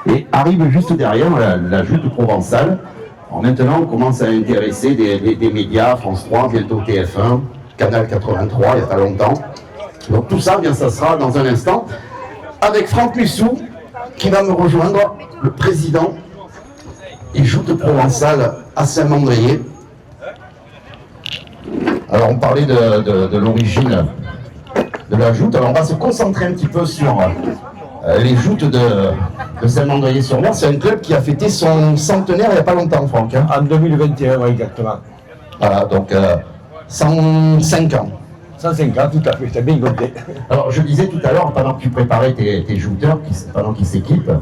Et arrive juste derrière la joute provençale. Alors maintenant, on commence à intéresser des médias, France 3, bientôt TF1, Canal 83, il n'y a pas longtemps. Donc tout ça, bien, ça sera dans un instant, avec Franck Mussou, qui va me rejoindre, le président des joutes provençales à Saint-Mandrier. Alors on parlait de l'origine de la joute, alors on va se concentrer un petit peu sur les joutes de Saint-Mandrier-sur-Mer. C'est un club qui a fêté son centenaire il n'y a pas longtemps, Franck. Hein. En 2021, oui, exactement. Voilà, donc 105 ans. 105 ans, tout à fait, c'est bien compté. Alors je disais tout à l'heure, pendant que tu préparais tes jouteurs, pendant qu'ils s'équipent,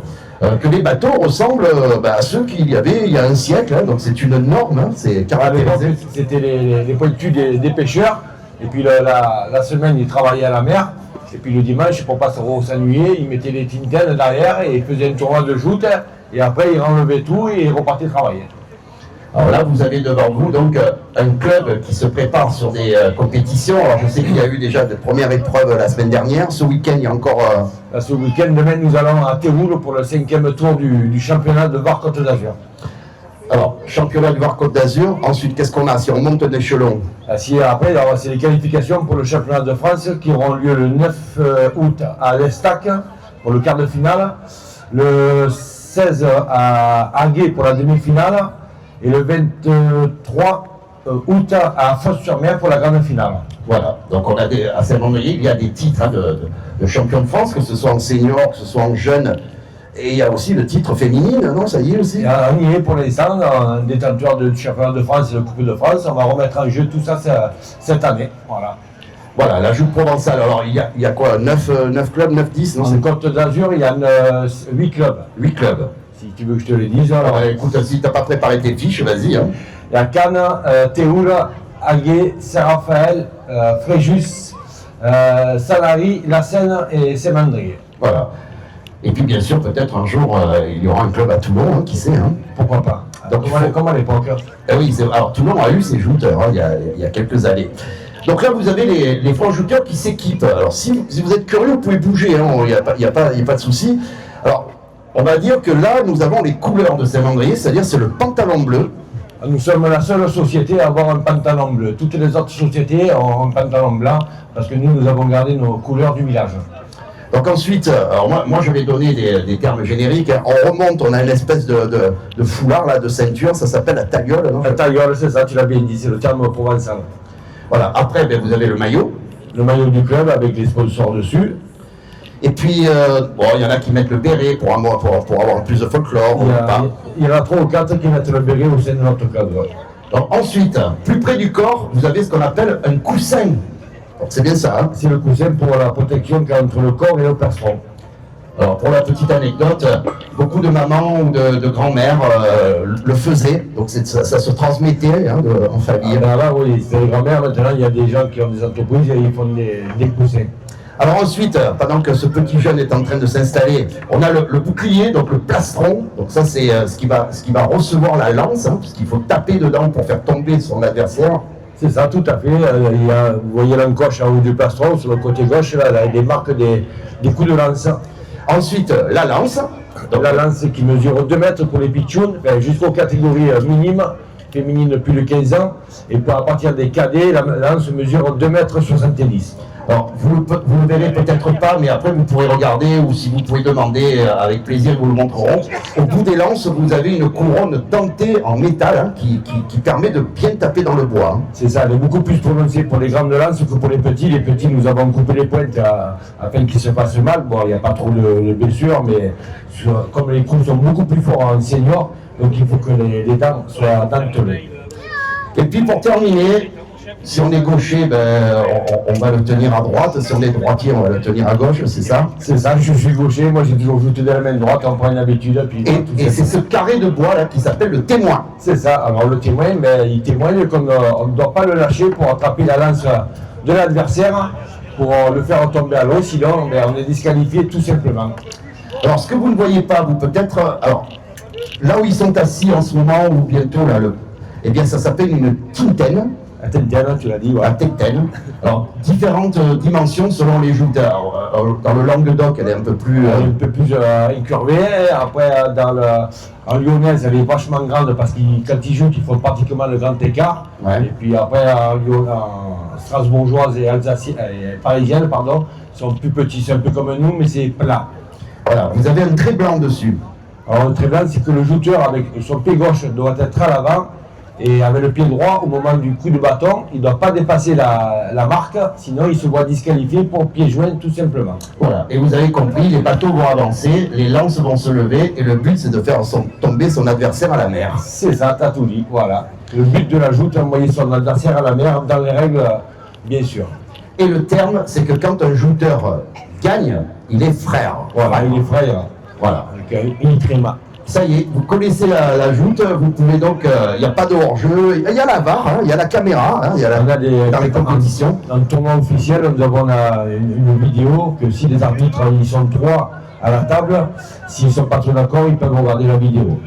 que les bateaux ressemblent à ceux qu'il y avait il y a un siècle, hein, donc c'est une norme, hein, c'est caractérisé. C'était les pointus des pêcheurs, et puis la semaine ils travaillaient à la mer, et puis le dimanche pour pas s'ennuyer, ils mettaient les tintaines derrière et ils faisaient un tournoi de joute, et après ils renlevaient tout et ils repartaient travailler. Alors là, vous avez devant vous donc un club qui se prépare sur des compétitions. Alors je sais qu'il y a eu déjà de premières épreuves la semaine dernière. Ce week-end, il y a encore... Ce week-end, demain, nous allons à Théoul pour le 5e tour du championnat de Var-Côte d'Azur. Alors, championnat de Var-Côte d'Azur. Ensuite, qu'est-ce qu'on a si on monte d'échelon? Après, c'est les qualifications pour le championnat de France qui auront lieu le 9 août à l'Estac pour le quart de finale, le 16 à Aguet pour la demi-finale, et le 23 août à Fos-sur-Mer pour la grande finale. Voilà, donc on a à Saint-Mandrier, il y a des titres de champion de France, que ce soit en senior, que ce soit en jeune, et il y a aussi le titre féminine, non? Ça y est aussi? On y est pour l'instant, un détenteur de championnat de France et de Coupe de France, on va remettre en jeu tout ça cette année. Voilà, la joute provençale, alors il y a quoi? 9 clubs, 9-10, non? En Côte d'Azur, il y a 8 clubs. 8 clubs. Si tu veux que je te le dise. Alors écoute, si tu n'as pas préparé tes fiches, vas-y. Hein. Il y a Cannes, Théoul, Aguet, Saint-Raphaël, Fréjus, Sanary, La Seine et Saint-Mandrier. Voilà. Et puis bien sûr, peut-être un jour, il y aura un club à Toulon, hein, qui sait. Hein. Pourquoi pas? Donc, comme à l'époque. Oui, alors Toulon a eu ses jouteurs, hein, il y a quelques années. Donc là, vous avez les francs jouteurs qui s'équipent. Alors si vous êtes curieux, vous pouvez bouger, il n'y a pas de souci. Alors, on va dire que là, nous avons les couleurs de Saint-Mandrier, c'est-à-dire c'est le pantalon bleu. Nous sommes la seule société à avoir un pantalon bleu. Toutes les autres sociétés ont un pantalon blanc parce que nous avons gardé nos couleurs du village. Donc ensuite, alors moi je vais donner des termes génériques. Hein. On remonte, on a une espèce de foulard, là, de ceinture, ça s'appelle la tagliole. Non? La tagliole, c'est ça, tu l'as bien dit, c'est le terme provençal. Voilà, après vous avez le maillot. Le maillot du club avec les sponsors dessus. Et puis, il y en a qui mettent le béret pour avoir plus de folklore. Il y en a 3 ou 4 qui mettent le béret au sein de notre club. Donc, ensuite, plus près du corps, vous avez ce qu'on appelle un coussin. C'est bien ça, hein? C'est le coussin pour la protection qu'il y a entre le corps et le plastron. Alors, pour la petite anecdote, beaucoup de mamans ou de grand-mères le faisaient. Donc, ça se transmettait, hein, en famille. Là, oui, c'est les grand-mères. Maintenant, il y a des gens qui ont des entreprises et ils font des coussins. Alors ensuite, pendant que ce petit jeune est en train de s'installer, on a le bouclier, donc le plastron. Donc ça, c'est ce qui va recevoir la lance, hein, puisqu'il faut taper dedans pour faire tomber son adversaire. C'est ça, tout à fait. Vous voyez l'encoche en haut du plastron, sur le côté gauche, là, il y a des marques des coups de lance. Ensuite, la lance. Donc, la lance qui mesure 2 mètres pour les pitchouns, jusqu'aux catégories minimes, féminines plus de 15 ans. Et à partir des cadets, la lance mesure 2 mètres 70. Alors, vous ne le verrez peut-être pas, mais après vous pourrez regarder, ou si vous pouvez demander, avec plaisir, vous le montrerons. Au bout des lances, vous avez une couronne dentée en métal, hein, qui permet de bien taper dans le bois. Hein. C'est ça, elle est beaucoup plus prononcée pour les grandes lances que pour les petits. Les petits, nous avons coupé les pointes afin qu'ils se passent mal. Bon, il n'y a pas trop de blessures, mais comme les coups sont beaucoup plus forts en senior, donc il faut que les dents soient dentelées. Et puis pour terminer, si on est gaucher, on va le tenir à droite. Si on est droitier, on va le tenir à gauche, c'est ça? C'est ça, je suis gaucher, moi j'ai toujours joué de la main droite, on prend une habitude. Puis et c'est ce carré de bois là qui s'appelle le témoin. C'est ça, alors le témoin, il témoigne comme on ne doit pas le lâcher pour attraper la lance de l'adversaire, pour le faire tomber à l'eau, sinon on est disqualifié tout simplement. Alors ce que vous ne voyez pas, vous peut-être, alors là où ils sont assis en ce moment, ou bientôt là, eh bien ça s'appelle une tintaine. À Tintin, tu l'as dit, ouais. À Tintin. Alors, différentes dimensions selon les jouteurs. Dans le Languedoc, elle est un peu plus... incurvée. Après, en lyonnaise, elle est vachement grande parce que quand ils jouent, ils font pratiquement le grand écart. Ouais. Et puis après, en strasbourgeoise et parisienne, pardon, ils sont plus petits. C'est un peu comme nous, mais c'est plat. Voilà, vous avez un trait blanc dessus. Alors, le trait blanc, c'est que le jouteur, avec son pied gauche, doit être à l'avant. Et avec le pied droit, au moment du coup de bâton, il ne doit pas dépasser la marque, sinon il se voit disqualifié pour pied joint tout simplement. Voilà, et vous avez compris, les bateaux vont avancer, les lances vont se lever, et le but c'est de faire tomber son adversaire à la mer. C'est ça, t'as tout dit, voilà. Le but de la joute, envoyer son adversaire à la mer, dans les règles, bien sûr. Et le terme, c'est que quand un jouteur gagne, il est frère. Voilà, il est frère. Voilà. Avec une tréma. Ça y est, vous connaissez la joute, vous pouvez donc, il n'y a pas de hors-jeu, il y a la VAR, il y a la caméra, il y a dans les compétitions. Dans le tournoi officiel, nous avons une vidéo que si les arbitres, ils sont 3 à la table, s'ils ne sont pas trop d'accord, ils peuvent regarder la vidéo.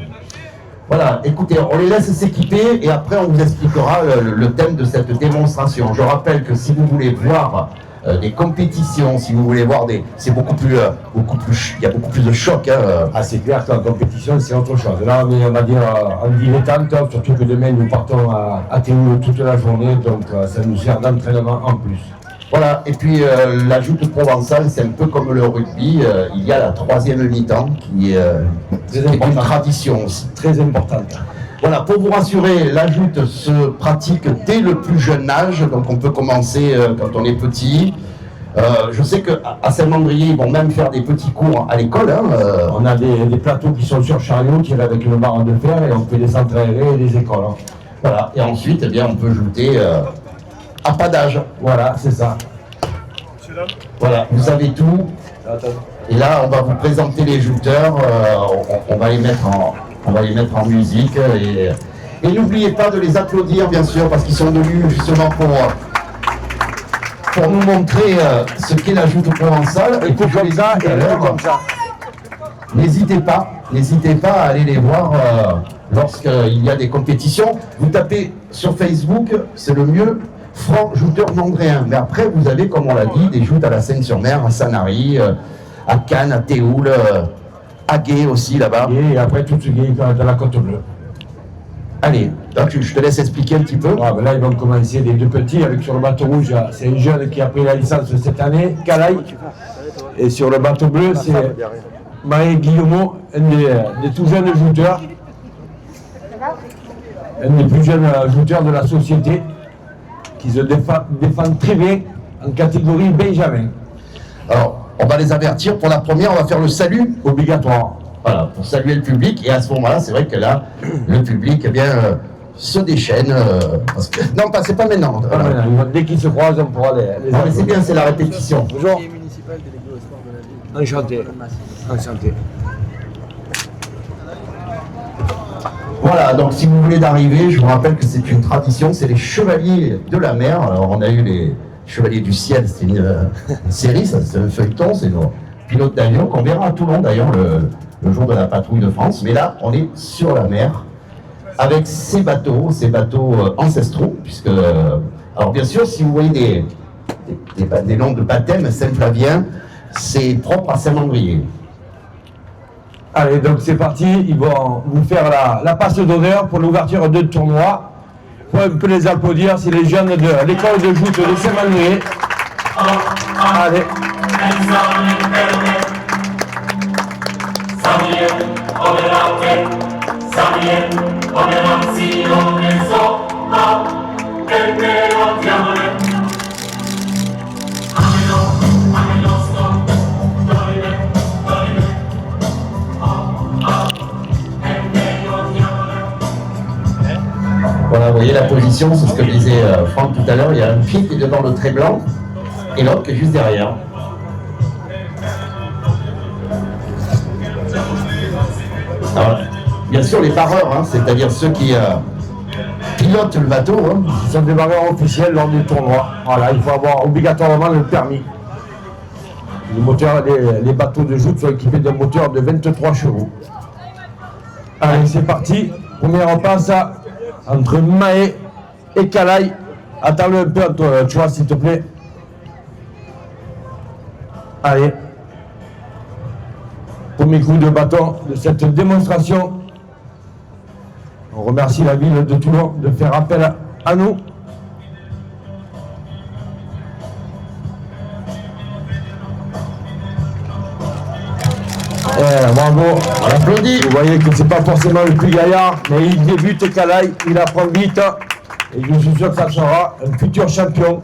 Voilà, écoutez, on les laisse s'équiper et après on vous expliquera le thème de cette démonstration. Je rappelle que si vous voulez voir des compétitions, si vous voulez voir c'est beaucoup plus, il y a beaucoup plus de choc. Ah, c'est clair qu'en compétition, c'est autre chose. Là, on est, on va dire, en dilettante, surtout que demain, nous partons à Théoule toute la journée, donc ça nous sert d'entraînement en plus. Voilà, et puis la joute provençale, c'est un peu comme le rugby, il y a la 3e mi-temps qui est une tradition aussi. Très importante. Voilà, pour vous rassurer, la joute se pratique dès le plus jeune âge, donc on peut commencer quand on est petit. Je sais qu'à Saint-Mandrier, ils vont même faire des petits cours à l'école. On a des plateaux qui sont sur chariot, tirés avec une barre de fer, et on fait des centres aérés et des écoles. Voilà, et ensuite, eh bien, on peut jouter à pas d'âge. Voilà, c'est ça. Voilà, vous savez tout. Et là, on va vous présenter les jouteurs, on va les mettre en musique et n'oubliez pas de les applaudir bien sûr parce qu'ils sont venus justement pour nous montrer ce qu'est la joute provençale et pour comme ça et comme ça. N'hésitez pas à aller les voir lorsqu'il y a des compétitions. Vous tapez sur Facebook, c'est le mieux, Franc jouteur mandréen. Mais après vous avez, comme on l'a dit, des joutes à la Seine-sur-Mer, à Sanary, à Cannes, à Théoule, à Gué aussi là-bas. Et après tout ce qui est de la Côte Bleue. Allez, donc, je te laisse expliquer un petit peu. Ah, ben là, ils vont commencer les 2 petits avec sur le bateau rouge. C'est un jeune qui a pris la licence cette année, Calaï. Et sur le bateau bleu, c'est Marie Guillemot, un des tout jeunes jouteurs. Un des plus jeunes jouteurs de la société qui se défend très bien en catégorie Benjamin. Alors, on va les avertir. Pour la première, on va faire le salut obligatoire. Voilà, pour saluer le public. Et à ce moment-là, c'est vrai que là, le public, eh bien, se déchaîne. Parce que... Non, c'est pas maintenant. Voilà. Dès qu'ils se croisent, on pourra les non, mais c'est bien, c'est la répétition. Bonjour. Enchanté. Enchanté. Voilà, donc si vous voulez d'arriver, je vous rappelle que c'est une tradition, c'est les Chevaliers de la Mer. Alors, on a eu les Chevaliers du Ciel, c'est une série, ça, c'est un feuilleton, c'est nos pilotes d'avion qu'on verra à Toulon d'ailleurs le jour de la patrouille de France. Mais là, on est sur la mer avec ces bateaux ancestraux, puisque, alors bien sûr, si vous voyez des noms de baptême, Saint-Flavien, c'est propre à Saint-Mandrier. Allez, donc c'est parti, ils vont vous faire la passe d'honneur pour l'ouverture de tournoi. Il faut un peu les applaudir, c'est les jeunes de l'école de joute de Saint-Mandrier. Allez. Voilà, vous voyez la position, c'est ce que disait Franck tout à l'heure, il y a un pied qui est devant le trait blanc et l'autre qui est juste derrière. Alors, bien sûr les barreurs, hein, c'est-à-dire ceux qui pilotent le bateau. Hein. Ils sont des barreurs officiels lors du tournoi. Voilà, il faut avoir obligatoirement le permis. Les bateaux de joute sont équipés d'un moteur de 23 chevaux. Allez, c'est parti. Première passe entre Mahé et Calaï. Attends-le un peu, tu vois, s'il te plaît. Allez. Premier coup de bâton de cette démonstration. On remercie la ville de Toulon de faire appel à nous. Bravo, On applaudit. vous voyez que c'est pas forcément le plus gaillard, mais il débute Calaï, il apprend vite, et je suis sûr que ça sera un futur champion.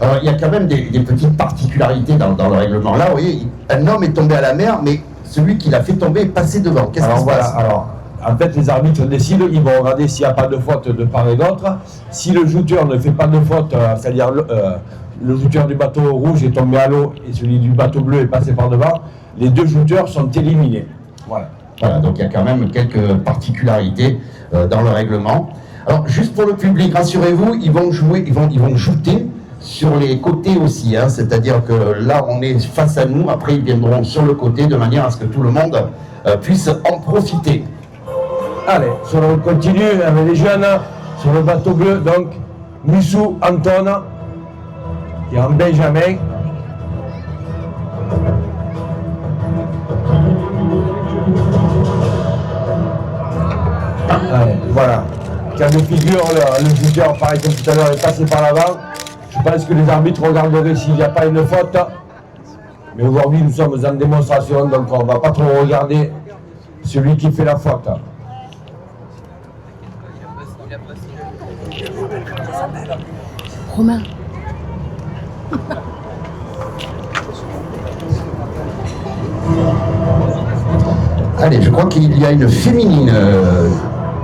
Alors, il y a quand même des petites particularités dans le règlement. Là, vous voyez, un homme est tombé à la mer, mais celui qui l'a fait tomber est passé devant. Qu'est-ce qui se passe? Alors, en fait, les arbitres décident, ils vont regarder s'il n'y a pas de faute de part et d'autre. Si le jouteur ne fait pas de faute, c'est-à-dire le joueur du bateau rouge est tombé à l'eau et celui du bateau bleu est passé par devant, les deux joueurs sont éliminés. Voilà. Voilà, donc il y a quand même quelques particularités dans le règlement. Alors, juste pour le public, rassurez-vous, ils vont shooter sur les côtés aussi, hein, c'est-à-dire que là, on est face à nous, après ils viendront sur le côté de manière à ce que tout le monde puisse en profiter. Allez, on continue avec les jeunes sur le bateau bleu, donc Moussou Anton, qui est en Benjamin. Allez, voilà. Cas de figure, le joueur, pareil comme tout à l'heure, est passé par l'avant. Je pense que les arbitres regarderaient s'il n'y a pas une faute. Mais aujourd'hui, nous sommes en démonstration, donc on ne va pas trop regarder celui qui fait la faute. Romain. Allez, je crois qu'il y a une féminine.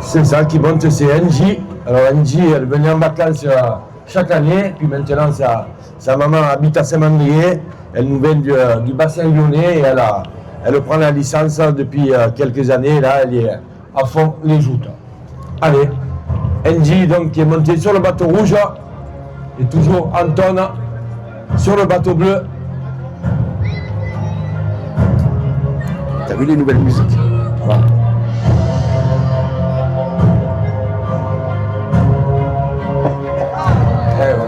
C'est ça qui monte, c'est Angie. Alors Angie, elle venait en vacances chaque année, puis maintenant sa maman habite à Saint-Mandrier. Elle nous vient du bassin lyonnais et elle prend la licence depuis quelques années. Là, elle est à fond les joutes. Allez, Angie donc qui est montée sur le bateau rouge et toujours Anton sur le bateau bleu. T'as vu les nouvelles musiques? Voilà.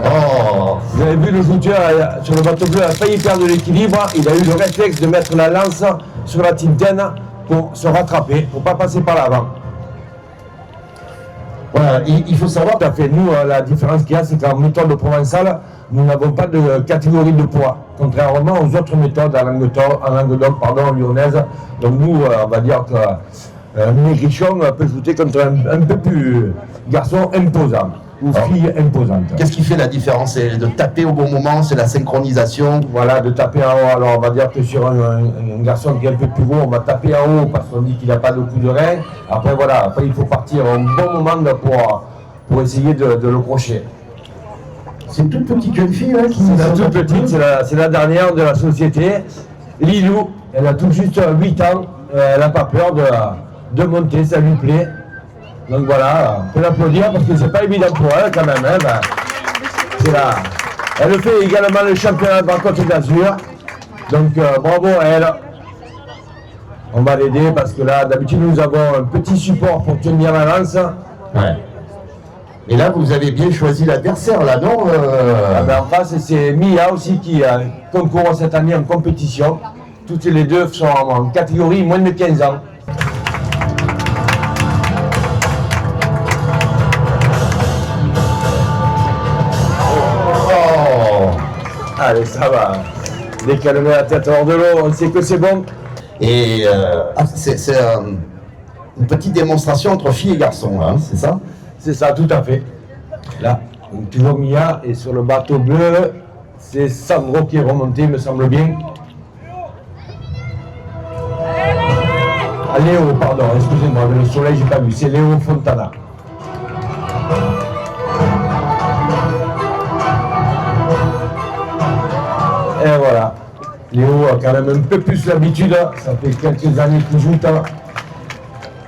Oh, Vous avez vu le joueur sur le bateau bleu a failli perdre l'équilibre, il a eu le réflexe de mettre la lance sur la tintenne pour se rattraper, pour ne pas passer par l'avant. voilà, il faut savoir. Tout à fait. Nous, la différence qu'il y a, c'est qu'en méthode provençale, nous n'avons pas de catégorie de poids, contrairement aux autres méthodes en Languedoc, lyonnaise. Donc nous, on va dire qu'un maigrichon peut jouer contre un peu plus garçon imposant, ou fille imposante. Qu'est-ce qui fait la différence? C'est de taper au bon moment, c'est la synchronisation. Voilà, de taper en haut. Alors on va dire que sur un garçon qui est un peu plus gros, on va taper en haut parce qu'on dit qu'il n'a pas de coup de rein. Après voilà, après il faut partir au bon moment pour essayer de le crocher. C'est une toute petite jeune fille là qui C'est la toute petite, c'est la dernière de la société. Lilou, elle a tout juste 8 ans, elle n'a pas peur de monter, ça lui plaît. Donc voilà, on peut l'applaudir parce que c'est pas évident pour elle quand même. Hein, c'est là. Elle fait également le championnat de la Côte d'Azur. Donc bravo à elle. On va l'aider parce que là, d'habitude, nous avons un petit support pour tenir la lance. Ouais. Et là, vous avez bien choisi l'adversaire, là, non En face, c'est Mia aussi qui concourt cette année en compétition. Toutes les deux sont en catégorie moins de 15 ans. Oh. Allez, ça va. Dès qu'elle met la tête hors de l'eau, on sait que c'est bon. Et c'est une petite démonstration entre filles et garçons, hein, c'est ça? C'est ça, tout à fait. Là, donc, toujours Mia, et sur le bateau bleu, c'est Sandro qui est remonté, me semble bien. Ah, Léo, pardon, excusez-moi, le soleil, j'ai pas vu, c'est Léo Fontana. Et voilà. Léo a quand même un peu plus l'habitude, ça fait quelques années qu'il joue.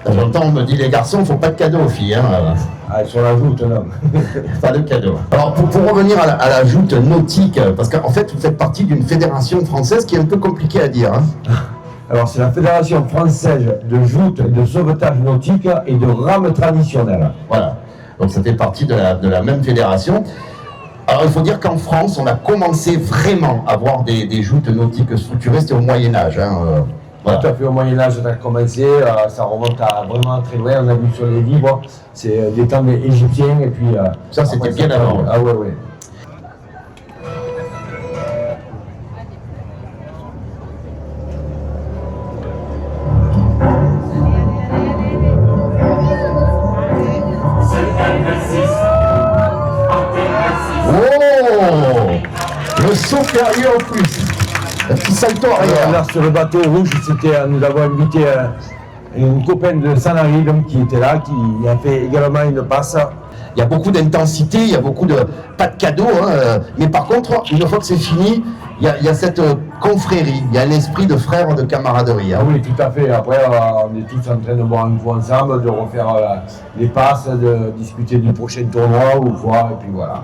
J'entends, on me dit les garçons, il ne faut pas de cadeau aux filles. Hein. Ah, sur la joute, non. Pas de cadeau. Alors, pour revenir à la joute nautique, parce qu'en fait, vous faites partie d'une fédération française qui est un peu compliquée à dire. Hein. Alors, c'est la Fédération française de joute et de sauvetage nautique et de rame traditionnelle. Voilà. Donc ça fait partie de la même fédération. Alors il faut dire qu'en France, on a commencé vraiment à avoir des joutes nautiques structurées, c'était au Moyen-Âge. Voilà. Tout à fait, au Moyen-Âge, on a commencé, ça remonte à vraiment très loin, on a vu sur les livres, c'est des temps égyptiens, et puis... ça, c'était bien avant. Ah ouais, ouais. Le saut férié en plus. Un petit salto arrière. Là, sur le bateau rouge, nous avons invité une copaine de Sanary qui était là, qui a fait également une passe. Il y a beaucoup d'intensité, il y a beaucoup de... pas de cadeaux, mais par contre, une fois que c'est fini, il y a cette confrérie, il y a un esprit de frère, de camaraderie. Ah oui, tout à fait. Après, on est tous en train de boire un coup ensemble, de refaire les passes, de discuter du prochain tournoi ou quoi, et puis voilà.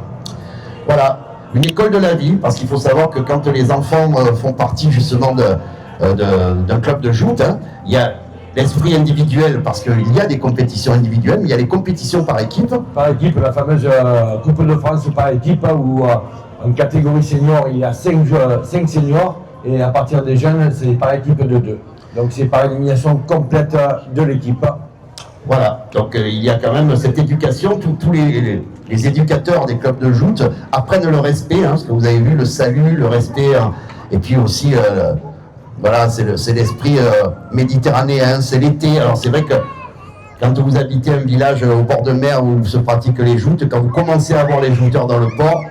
Voilà, une école de la vie, parce qu'il faut savoir que quand les enfants font partie justement d'un club de joute, il y a l'esprit individuel, parce qu'il y a des compétitions individuelles, mais il y a les compétitions par équipe. Par équipe, la fameuse Coupe de France par équipe, où en catégorie senior, il y a 5 seniors, et à partir des jeunes, c'est par équipe de 2. Donc c'est par élimination complète de l'équipe. Voilà, donc il y a quand même cette éducation, tous les éducateurs des clubs de joute apprennent le respect, parce que vous avez vu le salut, le respect, et puis aussi, voilà, c'est l'esprit méditerranéen, c'est l'été. Alors c'est vrai que quand vous habitez un village au bord de mer où se pratiquent les joutes, quand vous commencez à voir les jouteurs dans le port,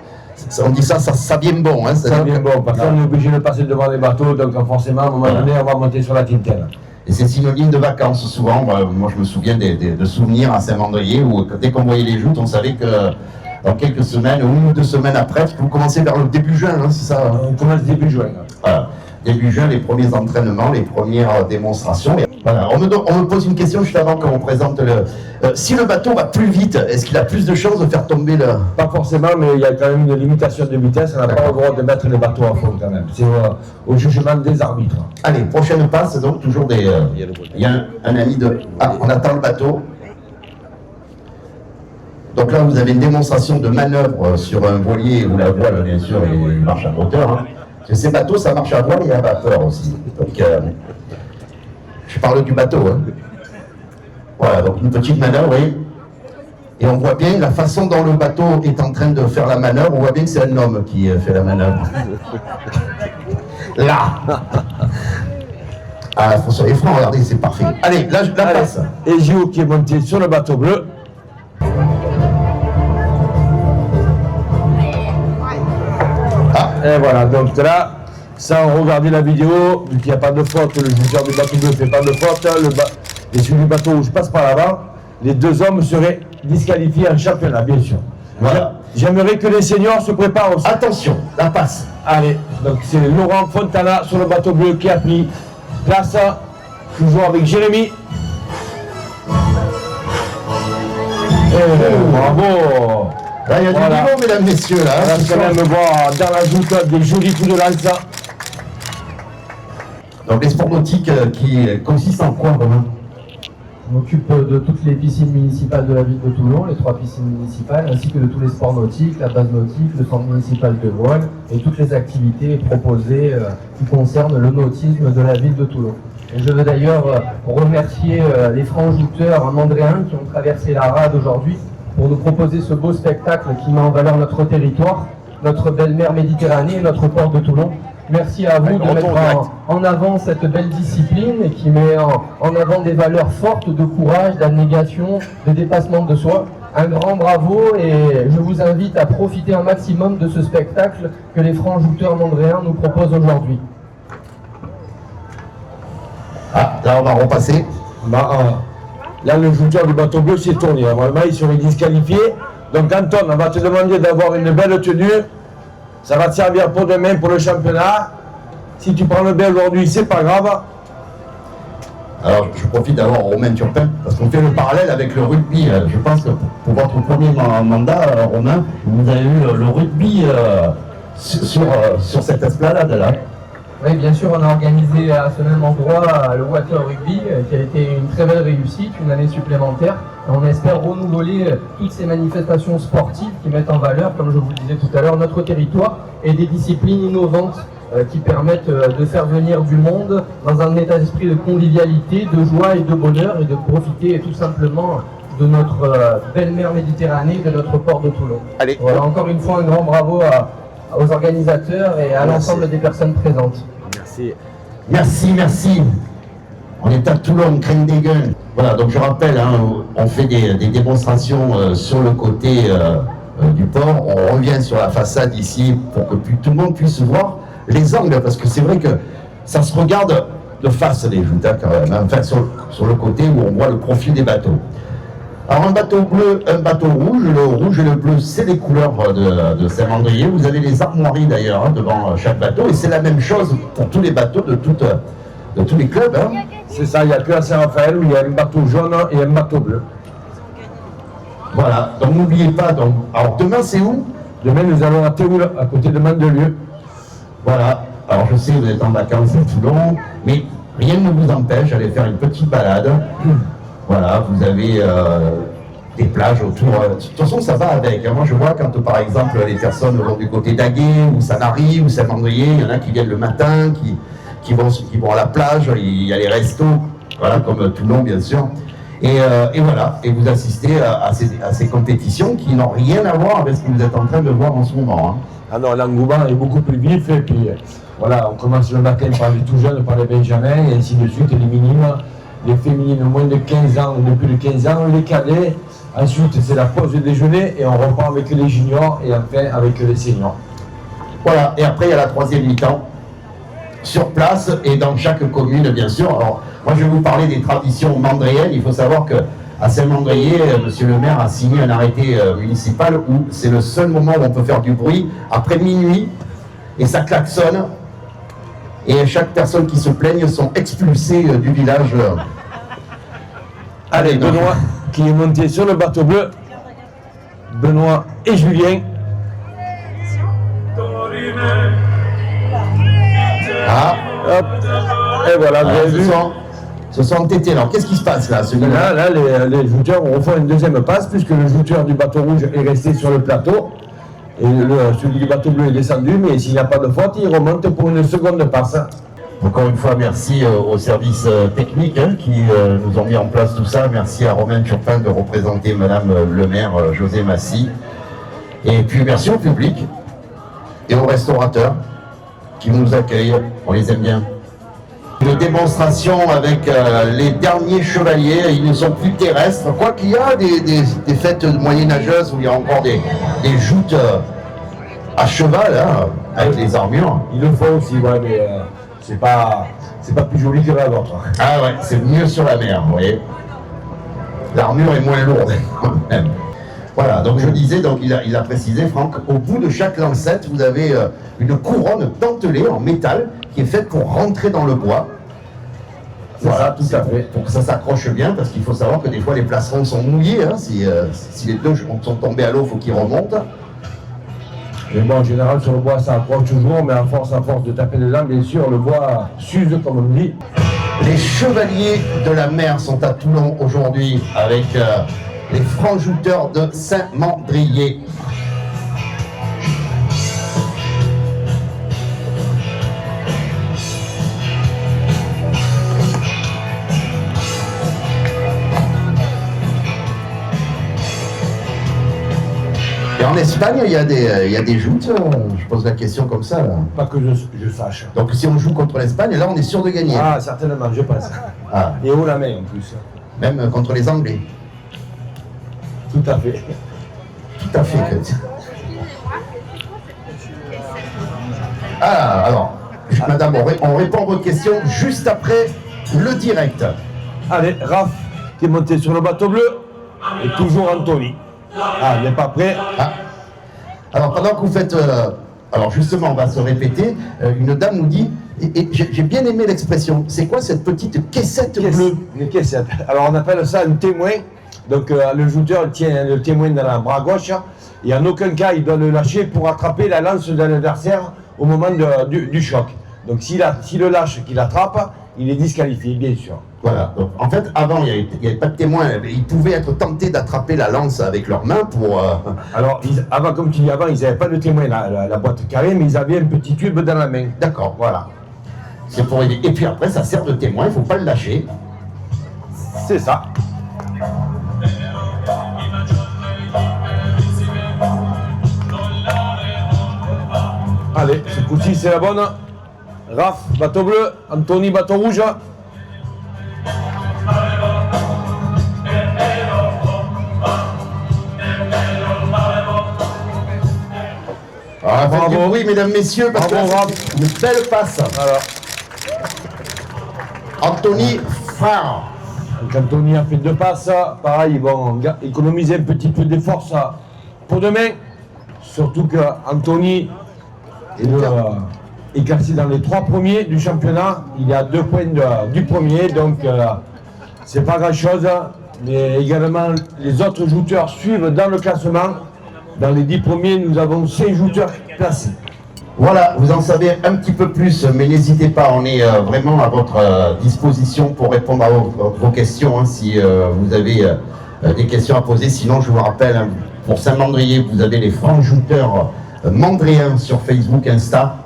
on dit ça vient bon. Ça vient bon, parce qu'on est obligé de passer devant les bateaux, donc forcément, à un moment donné, on va monter sur la Tintelle. Et c'est synonyme de vacances souvent. Moi je me souviens de souvenirs à Saint-Mandrier où dès qu'on voyait les joutes, on savait que dans quelques semaines, 1 ou 2 semaines après, vous commencez vers le début juin, c'est ça? On commence début juin. Voilà. Début juin, les premiers entraînements, les premières démonstrations. Et voilà. On me pose une question juste avant qu'on présente le... si le bateau va plus vite, est-ce qu'il a plus de chances de faire tomber le... Pas forcément, mais il y a quand même une limitation de vitesse. On n'a pas le droit de mettre les bateaux à fond quand même. C'est au jugement des arbitres. Allez, prochaine passe, donc toujours des... il y a un ami de... Ah, on attend le bateau. Donc là, vous avez une démonstration de manœuvre sur un voilier où la voile, bien sûr, il marche à moteur. Parce que ces bateaux, ça marche à voile et à vapeur aussi. Donc, je parle du bateau. Voilà, donc une petite manœuvre, oui. Et on voit bien la façon dont le bateau est en train de faire la manœuvre. On voit bien que c'est un homme qui fait la manœuvre. Là. Ah, François et franc, regardez, c'est parfait. Allez, là, la passe. Et Gio qui est monté sur le bateau bleu. Et voilà, donc là, sans regarder la vidéo, vu qu'il n'y a pas de faute, le joueur du bateau bleu ne fait pas de faute, et celui du bateau rouge passe par là-bas, les 2 hommes seraient disqualifiés en championnat, bien sûr. Voilà. J'aimerais que les seniors se préparent aussi. Attention, la passe. Allez, donc c'est Laurent Fontana sur le bateau bleu qui a pris place, toujours avec Jérémy. Et bravo! Là, il y a du niveau, mesdames, messieurs. Là, on va quand même voir dans la joute des jolis coups de lance. Donc les sports nautiques qui consistent en quoi, Romain? Je m'occupe de toutes les piscines municipales de la ville de Toulon, les 3 piscines municipales, ainsi que de tous les sports nautiques, la base nautique, le centre municipal de voile et toutes les activités proposées qui concernent le nautisme de la ville de Toulon. Et je veux d'ailleurs remercier les francs-jouteurs mandréens qui ont traversé la rade aujourd'hui pour nous proposer ce beau spectacle qui met en valeur notre territoire, notre belle mer Méditerranée et notre port de Toulon. Merci à vous de mettre en avant cette belle discipline et qui met en avant des valeurs fortes de courage, d'abnégation, de dépassement de soi. Un grand bravo et je vous invite à profiter un maximum de ce spectacle que les francs-jouteurs mandréens nous proposent aujourd'hui. Ah, là on va repasser. Là, le joueur du bateau bleu s'est tourné. Normalement, il serait disqualifié. Donc, Anton, on va te demander d'avoir une belle tenue. Ça va te servir pour demain, pour le championnat. Si tu prends le bain aujourd'hui, c'est pas grave. Alors, je profite d'avoir Romain Turpin, parce qu'on fait le parallèle avec le rugby. Je pense que pour votre premier mandat, Romain, vous avez eu le rugby sur cette esplanade-là. Oui, bien sûr, on a organisé à ce même endroit le Water Rugby, qui a été une très belle réussite, une année supplémentaire. Et on espère renouveler toutes ces manifestations sportives qui mettent en valeur, comme je vous le disais tout à l'heure, notre territoire et des disciplines innovantes qui permettent de faire venir du monde dans un état d'esprit de convivialité, de joie et de bonheur, et de profiter tout simplement de notre belle mer Méditerranée, de notre port de Toulon. Allez. Voilà, encore une fois, un grand bravo aux organisateurs et à l'ensemble des personnes présentes. Merci. Merci, merci. On est à Toulon, Krendegen. Voilà, donc je rappelle, hein, on fait des démonstrations sur le côté du port. On revient sur la façade ici pour que tout le monde puisse voir les angles, parce que c'est vrai que ça se regarde de face les joutes, hein, quand même, hein, enfin sur le côté où on voit le profil des bateaux. Alors un bateau bleu, un bateau rouge. Le rouge et le bleu, c'est les couleurs de Saint-Mandrier. Vous avez les armoiries d'ailleurs hein, devant chaque bateau, et c'est la même chose pour tous les bateaux de tous les clubs. Hein. C'est ça, il n'y a que à Saint-Raphaël où il y a un bateau jaune et un bateau bleu. Voilà, donc n'oubliez pas. Donc, alors demain c'est où? Demain nous allons à Théoul, à côté de Mandelieu. Voilà, alors je sais que vous êtes en vacances à Toulon, mais rien ne vous empêche d'aller faire une petite balade. Voilà, vous avez des plages autour. De toute façon, ça va avec. Moi, je vois quand, par exemple, les personnes vont du côté d'Aguet, ou Sanary, ou Saint-Mandrier, il y en a qui viennent le matin, qui vont à la plage, il y a les restos, voilà, comme Toulon, bien sûr. Et voilà, et vous assistez à ces compétitions qui n'ont rien à voir avec ce que vous êtes en train de voir en ce moment. Hein. Ah non, l'engouement est beaucoup plus vif, et puis voilà, on commence le matin par les tout jeunes, par les benjamins, et ainsi de suite, les minimes. Les féminines moins de 15 ans, de plus de 15 ans, les cadets. Ensuite, c'est la pause déjeuner et on reprend avec les juniors et enfin avec les seniors. Voilà, et après il y a la troisième mi-temps sur place et dans chaque commune, bien sûr. Alors, moi je vais vous parler des traditions mandriennes. Il faut savoir qu'à Saint-Mandrier, monsieur le maire a signé un arrêté municipal où c'est le seul moment où on peut faire du bruit après minuit et ça klaxonne. Et chaque personne qui se plaigne sont expulsées du village. Allez, Benoît qui est monté sur le bateau bleu. Benoît et Julien. Ah, Hop. Et voilà, vous avez vu. Se sont entêtés. Alors, qu'est-ce qui se passe là, Là, les jouteurs refont une deuxième passe puisque le jouteur du bateau rouge est resté sur le plateau. Et celui du bateau bleu est descendu, mais s'il n'y a pas de faute, il remonte pour une seconde passe. Encore une fois, merci aux services techniques hein, qui nous ont mis en place tout ça. Merci à Romain Turpin de représenter Madame le maire José Massy. Et puis merci au public et aux restaurateurs qui nous accueillent. On les aime bien. Une démonstration avec les derniers chevaliers. Ils ne sont plus terrestres. Quoi qu'il y a des fêtes moyenâgeuses où il y a encore des joutes à cheval hein, avec les armures. Ils le font aussi, ouais, mais c'est pas plus joli que la vôtre. Ah ouais, c'est mieux sur la mer, vous voyez. L'armure est moins lourde. Voilà, donc je disais, donc il a précisé, Franck, au bout de chaque lancette, vous avez une couronne dentelée en métal qui est faite pour rentrer dans le bois. Voilà, tout à fait. Pour que ça s'accroche bien, parce qu'il faut savoir que des fois les placerons sont mouillés. Hein, si les deux sont tombés à l'eau, il faut qu'ils remontent. Mais bon, en général, sur le bois, ça accroche toujours, mais à force de taper dedans, bien sûr, le bois s'use, comme on dit. Les chevaliers de la mer sont à Toulon aujourd'hui avec les francs-jouteurs de Saint-Mandrier. Et en Espagne, il y a des joutes, je pose la question comme ça. Là. Pas que je sache. Donc si on joue contre l'Espagne, là on est sûr de gagner. Ah, certainement, je pense. Ah. Et haut la main en plus. Même contre les Anglais. Tout à fait. Tout à fait. Ah, alors, madame, on répond à vos questions juste après le direct. Allez, Raph, qui est monté sur le bateau bleu, et toujours Anthony. Ah, il n'est pas prêt. Ah. Alors, pendant que vous faites... alors, justement, on va se répéter. Une dame nous dit, et j'ai bien aimé l'expression, c'est quoi cette petite caissette bleue? Une caissette. Alors, on appelle ça un témoin. Donc, le joueur tient le témoin dans la bras gauche, et en aucun cas, il doit le lâcher pour attraper la lance de l'adversaire au moment du choc. Donc s'il le lâche, qu'il attrape, il est disqualifié, bien sûr. Voilà. Donc, en fait, avant, il n'y avait pas de témoin. Ils pouvaient être tentés d'attraper la lance avec leurs mains pour... Alors, avant, comme tu dis avant, ils n'avaient pas de témoin, la boîte carrée, mais ils avaient un petit tube dans la main. D'accord, voilà. C'est pour aider. Et puis après, ça sert de témoin, il ne faut pas le lâcher. C'est ça. Allez, ce coup-ci, c'est la bonne. Raph, bateau bleu. Anthony, bateau rouge. Alors, faites du bruit, mesdames, messieurs, parce que Bravo, là, Raph. c'est une belle passe. Voilà. Anthony Farr. Donc Anthony a fait 2 passes. Pareil, ils vont économiser un petit peu de force pour demain. Surtout qu'Anthony est classé dans les 3 premiers du championnat. Il est à 2 points du premier, donc c'est pas grand chose. Mais également, les autres jouteurs suivent dans le classement. Dans les 10 premiers, nous avons 5 jouteurs classés. Voilà, vous en savez un petit peu plus, mais n'hésitez pas, on est vraiment à votre disposition pour répondre à vos questions, hein, si vous avez des questions à poser. Sinon, je vous rappelle, hein, pour Saint-Mandrier, vous avez les francs jouteurs mandréens sur Facebook, Insta.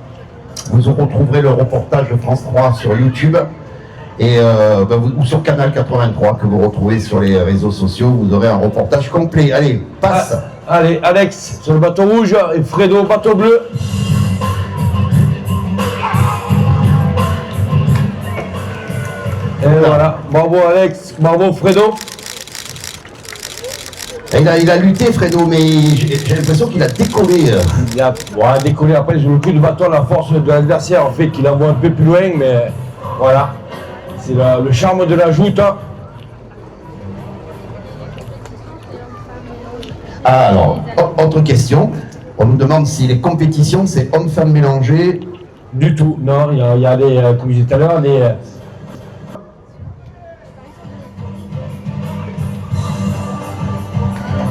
Vous retrouverez le reportage de France 3 sur YouTube et, ou sur Canal 83 que vous retrouvez sur les réseaux sociaux. Vous aurez un reportage complet. Allez, passe. Allez, Alex sur le bateau rouge et Fredo bateau bleu. Et voilà, bravo Alex, bravo Fredo. Il a lutté, Fredo, mais j'ai l'impression qu'il a décollé. Il a décollé après sur le coup de bâton, la force de l'adversaire en fait qu'il envoie un peu plus loin, mais voilà, c'est le charme de la joute. Ah, alors, autre question, on nous demande si les compétitions c'est hommes-femmes mélangés. Du tout, non, il y a des, comme je disais tout à l'heure, des...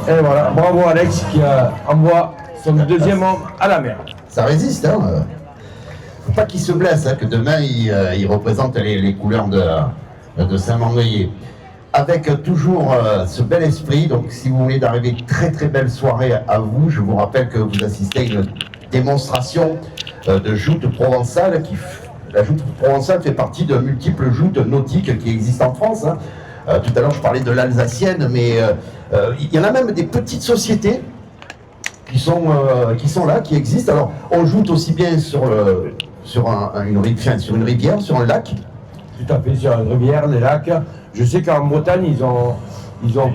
Et voilà, bravo Alex qui envoie son 2e homme à la mer. Ça résiste, hein. Faut pas qu'il se blesse, hein, que demain il représente les couleurs de Saint-Mandrier. Avec toujours ce bel esprit, donc si vous voulez d'arriver très très belle soirée à vous, je vous rappelle que vous assistez à une démonstration de joute provençale. La joute provençale fait partie de multiples joutes nautiques qui existent en France, hein. Tout à l'heure je parlais de l'alsacienne, mais il y en a même des petites sociétés qui sont là, qui existent. Alors on joue aussi bien sur une rivière, sur un lac. Tout à fait, sur une rivière, des lacs. Je sais qu'en Bretagne, ils ont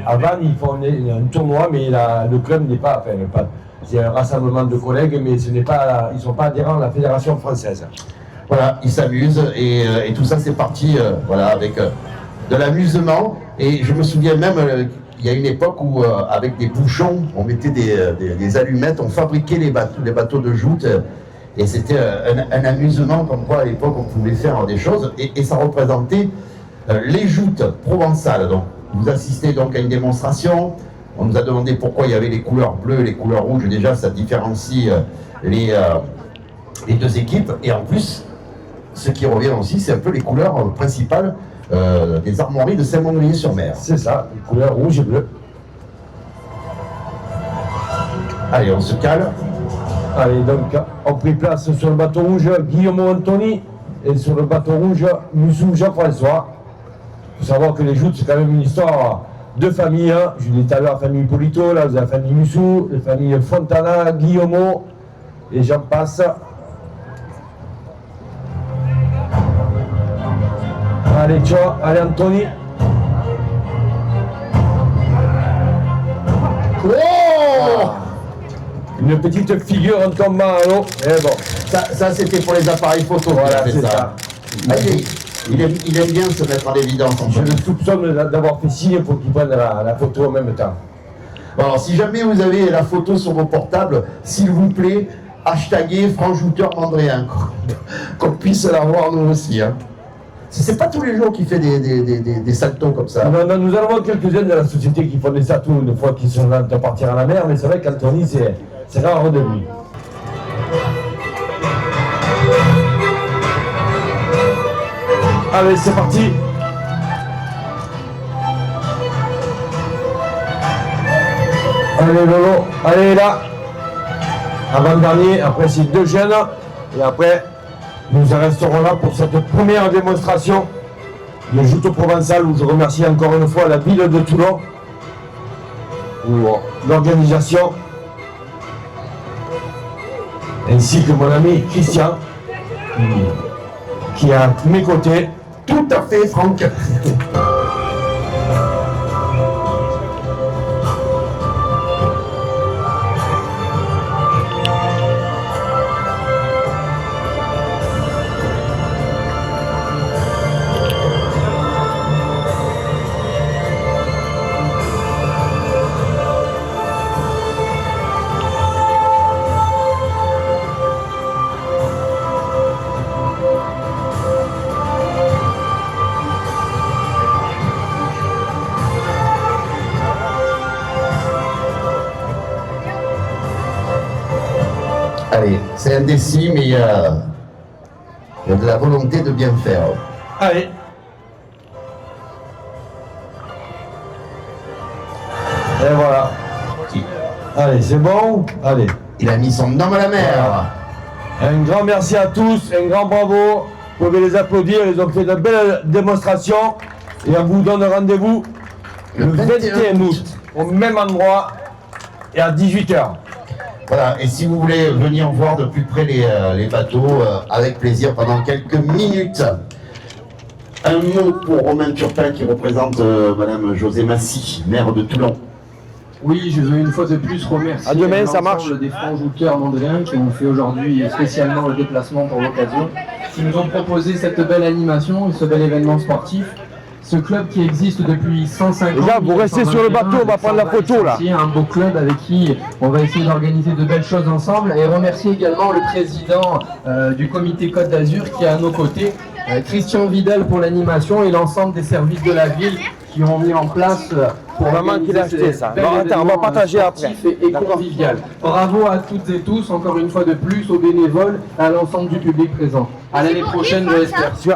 à Vannes, ils font un tournoi, mais le club n'est pas, c'est un rassemblement de collègues, mais ils ne sont pas adhérents à la Fédération française. Voilà, ils s'amusent et tout ça c'est parti voilà, avec de l'amusement. Et je me souviens même, il y a une époque où avec des bouchons, on mettait des allumettes, on fabriquait les bateaux de joute. Et c'était un amusement comme quoi à l'époque on pouvait faire des choses. Et ça représentait les joutes provençales. Donc, vous assistez donc à une démonstration. On nous a demandé pourquoi il y avait les couleurs bleues et les couleurs rouges. Déjà, ça différencie les 2 équipes. Et en plus, ce qui revient aussi, c'est un peu les couleurs principales des armoiries de Saint-Mandrier-sur-Mer. C'est ça, les couleurs rouge et bleu. Allez, on se cale. Allez, donc, on prit place sur le bateau rouge Guillaume Anthony et sur le bateau rouge Mussou Jean-François. Il faut savoir que les joutes, c'est quand même une histoire de famille. Hein. Je l'ai dit tout à l'heure, la famille Polito, là vous avez la famille Mussou, la famille Fontana, Guillaume, et j'en passe. Allez, ciao, allez Anthony. Oh, Une petite figure en tombant à l'eau. Et bon. ça c'était pour les appareils photo. Voilà, c'est ça. Ah, il aime bien se mettre en évidence. Je le soupçonne d'avoir fait signe pour qu'il prenne la photo en même temps. Bon, alors, si jamais vous avez la photo sur vos portables, s'il vous plaît, hashtaguez franc-jouteur mandréen, qu'on puisse la voir nous aussi. Hein. C'est pas tous les jours qu'il fait des saltos comme ça. Non, nous allons voir quelques-uns de la société qui font des saltos une fois qu'ils sont là de partir à la mer, mais c'est vrai qu'Anthony, c'est rare de lui. Allez, c'est parti. Allez Lolo, allez là. Avant-dernier, après c'est 2 jeunes. Et après, nous resterons là pour cette première démonstration de judo provençal où je remercie encore une fois la ville de Toulon pour l'organisation ainsi que mon ami Christian qui est à mes côtés. Tout à fait, Franck. Allez, c'est indécis, mais il y a de la volonté de bien faire. Allez. Et voilà. Allez, c'est bon. Allez. Il a mis son homme à la mer. Un grand merci à tous, un grand bravo. Vous pouvez les applaudir, ils ont fait de belles démonstrations. Et on vous donne rendez-vous le 21 août, au même endroit et à 18 h. Voilà, et si vous voulez venir voir de plus près les bateaux, avec plaisir pendant quelques minutes. Un mot pour Romain Turpin qui représente Madame José Massy, maire de Toulon. Oui, je veux une fois de plus remercier demain, ça marche. l'ensemble des francs-jouteurs mandriens qui ont fait aujourd'hui spécialement le déplacement pour l'occasion, qui nous ont proposé cette belle animation et ce bel événement sportif. Ce club qui existe depuis 105 ans. Les gars, vous restez sur le bateau, on va prendre la photo là. Un beau club avec qui on va essayer d'organiser de belles choses ensemble et remercier également le président du comité Côte d'Azur qui est à nos côtés, Christian Vidal pour l'animation et l'ensemble des services de la ville qui ont mis en place pour Maman qui l'a acheté ça. Non, attends, on va partager après. Et convivial. Bravo à toutes et tous, encore une fois de plus, aux bénévoles, à l'ensemble du public présent. À l'année prochaine, je l'espère.